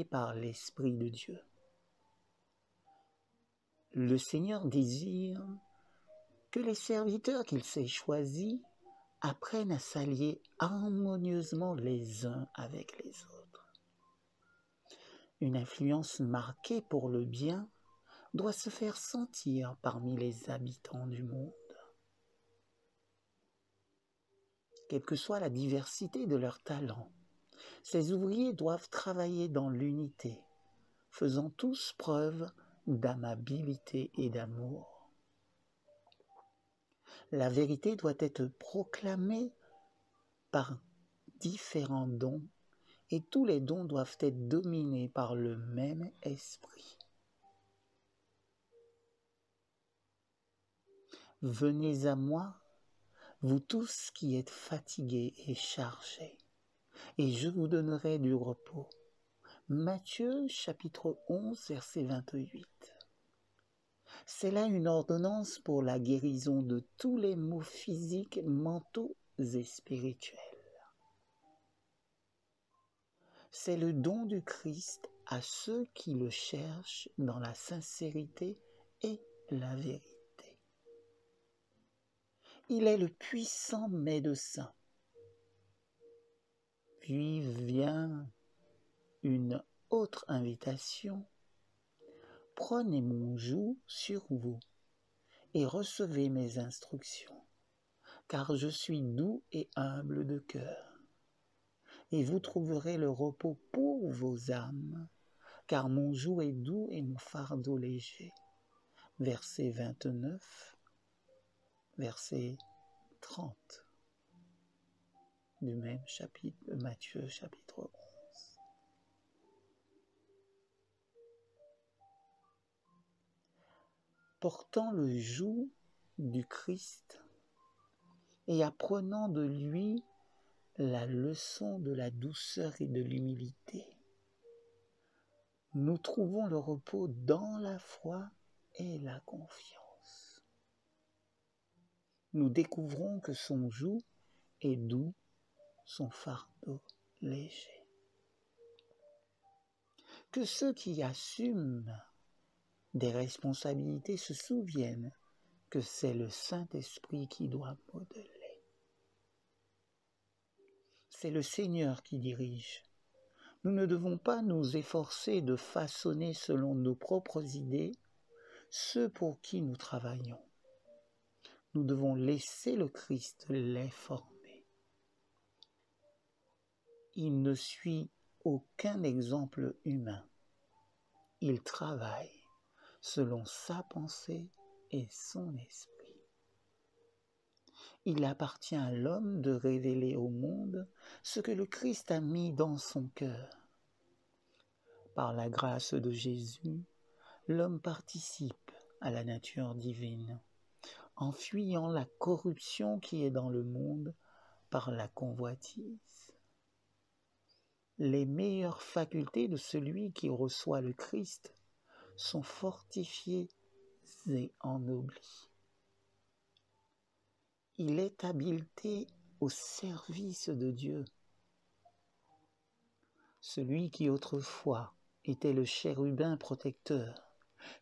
par l'Esprit de Dieu. Le Seigneur désire que les serviteurs qu'il s'est choisis apprennent à s'allier harmonieusement les uns avec les autres. Une influence marquée pour le bien doit se faire sentir parmi les habitants du monde. Quelle que soit la diversité de leurs talents, ces ouvriers doivent travailler dans l'unité, faisant tous preuve d'amabilité et d'amour. La vérité doit être proclamée par différents dons et tous les dons doivent être dominés par le même esprit. Venez à moi, vous tous qui êtes fatigués et chargés, et je vous donnerai du repos. Matthieu chapitre 11, verset 28. C'est là une ordonnance pour la guérison de tous les maux physiques, mentaux et spirituels. C'est le don du Christ à ceux qui le cherchent dans la sincérité et la vérité. Il est le puissant médecin. Puis vient une autre invitation. Prenez mon joug sur vous et recevez mes instructions, car je suis doux et humble de cœur. Et vous trouverez le repos pour vos âmes, car mon joug est doux et mon fardeau léger. Verset 29, verset 30 du même chapitre de Matthieu, chapitre 11. Portant le joug du Christ et apprenant de lui la leçon de la douceur et de l'humilité, nous trouvons le repos dans la foi et la confiance. Nous découvrons que son joug est doux, son fardeau léger. Que ceux qui assument des responsabilités se souviennent que c'est le Saint-Esprit qui doit modeler. C'est le Seigneur qui dirige. Nous ne devons pas nous efforcer de façonner selon nos propres idées ceux pour qui nous travaillons. Nous devons laisser le Christ les former. Il ne suit aucun exemple humain. Il travaille selon sa pensée et son esprit. Il appartient à l'homme de révéler au monde ce que le Christ a mis dans son cœur. Par la grâce de Jésus, l'homme participe à la nature divine, en fuyant la corruption qui est dans le monde par la convoitise. Les meilleures facultés de celui qui reçoit le Christ sont fortifiées et ennoblies. Il est habilité au service de Dieu. Celui qui autrefois était le chérubin protecteur,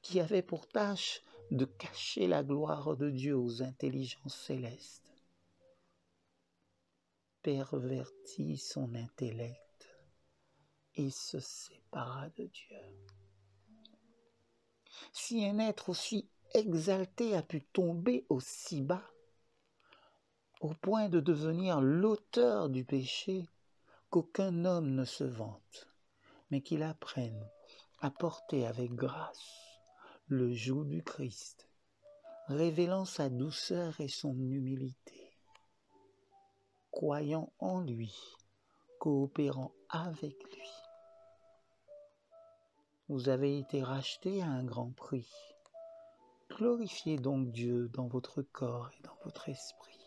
qui avait pour tâche de cacher la gloire de Dieu aux intelligences célestes, pervertit son intellect et se sépara de Dieu. Si un être aussi exalté a pu tomber aussi bas, au point de devenir l'auteur du péché, qu'aucun homme ne se vante, mais qu'il apprenne à porter avec grâce le joug du Christ, révélant sa douceur et son humilité, croyant en lui, coopérant avec lui. Vous avez été rachetés à un grand prix. Glorifiez donc Dieu dans votre corps et dans votre esprit,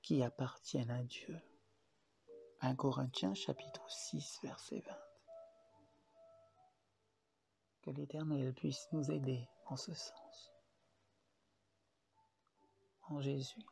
qui appartiennent à Dieu. 1 Corinthiens chapitre 6, verset 20. Que l'Éternel puisse nous aider en ce sens. En Jésus.